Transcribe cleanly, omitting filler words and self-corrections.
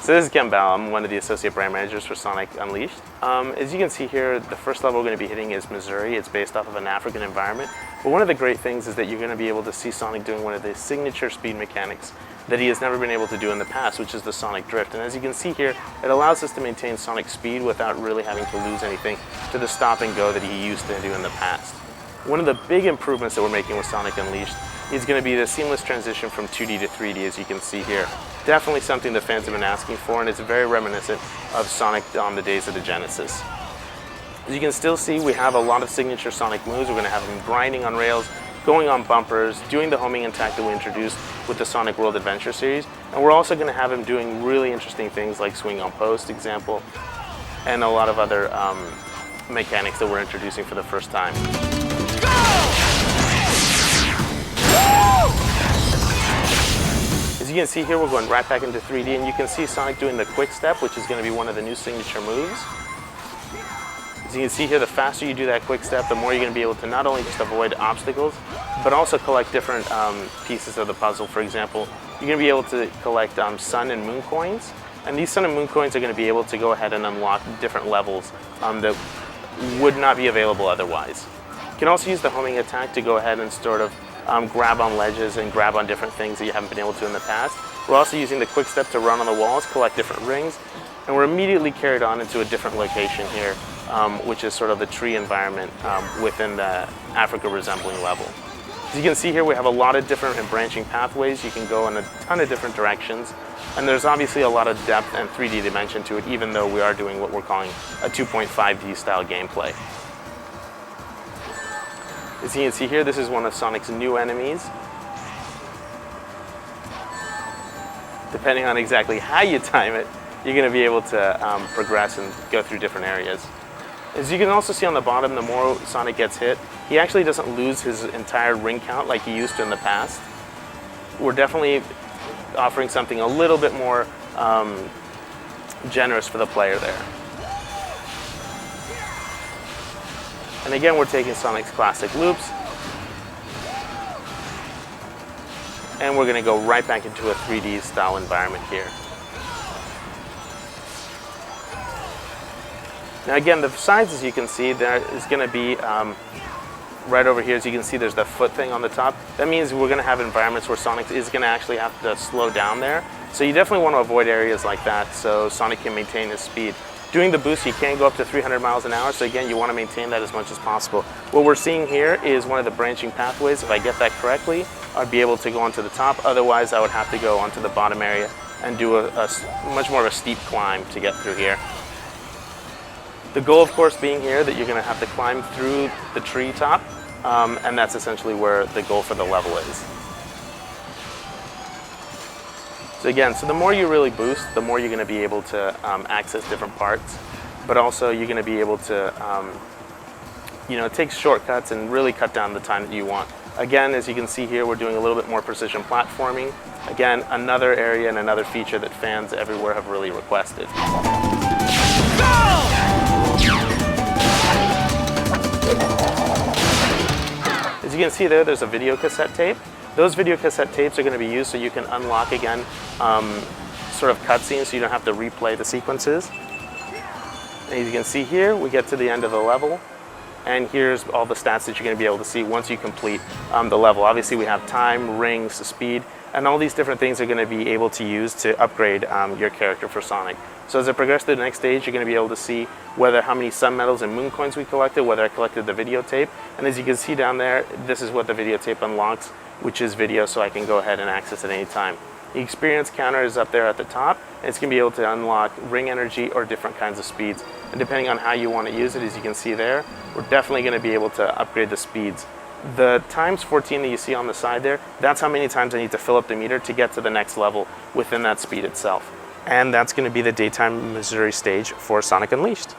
So this is Ken Bell. I'm one of the associate brand managers for Sonic Unleashed. As you can see here, the first level we're going to be hitting is Missouri. It's based off of an African environment. But one of the great things is that you're going to be able to see Sonic doing one of the signature speed mechanics that he has never been able to do in the past, which is the Sonic Drift. And as you can see here, it allows us to maintain Sonic speed without really having to lose anything to the stop and go that he used to do in the past. One of the big improvements that we're making with Sonic Unleashed is going to be the seamless transition from 2D to 3D, as you can see here. Definitely something the fans have been asking for, and it's very reminiscent of Sonic on the days of the Genesis. As you can still see, we have a lot of signature Sonic moves. We're going to have him grinding on rails, going on bumpers, doing the homing attack that we introduced with the Sonic World Adventure series, and we're also going to have him doing really interesting things like swing on post, example, and a lot of other mechanics that we're introducing for the first time. As you can see here, we're going right back into 3D, and you can see Sonic doing the quick step, which is going to be one of the new signature moves. As you can see here, the faster you do that quick step, the more you're going to be able to not only just avoid obstacles, but also collect different pieces of the puzzle. For example, you're going to be able to collect sun and moon coins, and these sun and moon coins are going to be able to go ahead and unlock different levels that would not be available otherwise. You can also use the homing attack to go ahead and sort of grab on ledges and grab on different things that you haven't been able to in the past. We're also using the quick step to run on the walls, collect different rings, and we're immediately carried on into a different location here, which is sort of the tree environment within the Africa resembling level. As you can see here, we have a lot of different and branching pathways. You can go in a ton of different directions, and there's obviously a lot of depth and 3D dimension to it, even though we are doing what we're calling a 2.5D style gameplay. As you can see here, this is one of Sonic's new enemies. Depending on exactly how you time it, you're going to be able to progress and go through different areas. As you can also see on the bottom, the more Sonic gets hit, he actually doesn't lose his entire ring count like he used to in the past. We're definitely offering something a little bit more generous for the player there. And again, we're taking Sonic's classic loops, and we're going to go right back into a 3D style environment here. Now again, the sides, as you can see, there is going to be right over here. As you can see, there's the foot thing on the top. That means we're going to have environments where Sonic is going to actually have to slow down there. So you definitely want to avoid areas like that so Sonic can maintain his speed. Doing the boost, you can go up to 300 miles an hour, so again, you want to maintain that as much as possible. What we're seeing here is one of the branching pathways. If I get that correctly, I'd be able to go onto the top. Otherwise, I would have to go onto the bottom area and do a much more of a steep climb to get through here. The goal, of course, being here that you're going to have to climb through the tree top, and that's essentially where the goal for the level is. So again, the more you really boost, the more you're going to be able to access different parts, but also you're going to be able to, take shortcuts and really cut down the time that you want. Again, as you can see here, we're doing a little bit more precision platforming. Again, another area and another feature that fans everywhere have really requested. As you can see there's a video cassette tape. Those video cassette tapes are going to be used so you can unlock, again, sort of cutscenes so you don't have to replay the sequences. And as you can see here, we get to the end of the level, and here's all the stats that you're going to be able to see once you complete the level. Obviously, we have time, rings, speed, and all these different things are going to be able to use to upgrade your character for Sonic. So as I progress to the next stage, you're going to be able to see how many sun medals and moon coins we collected, whether I collected the videotape. And as you can see down there, this is what the videotape unlocks, which is video, so I can go ahead and access it anytime. The experience counter is up there at the top, and it's going to be able to unlock ring energy or different kinds of speeds. And depending on how you want to use it, as you can see there, we're definitely going to be able to upgrade the speeds. The times 14 that you see on the side there, that's how many times I need to fill up the meter to get to the next level within that speed itself. And that's going to be the Daytime Missouri stage for Sonic Unleashed.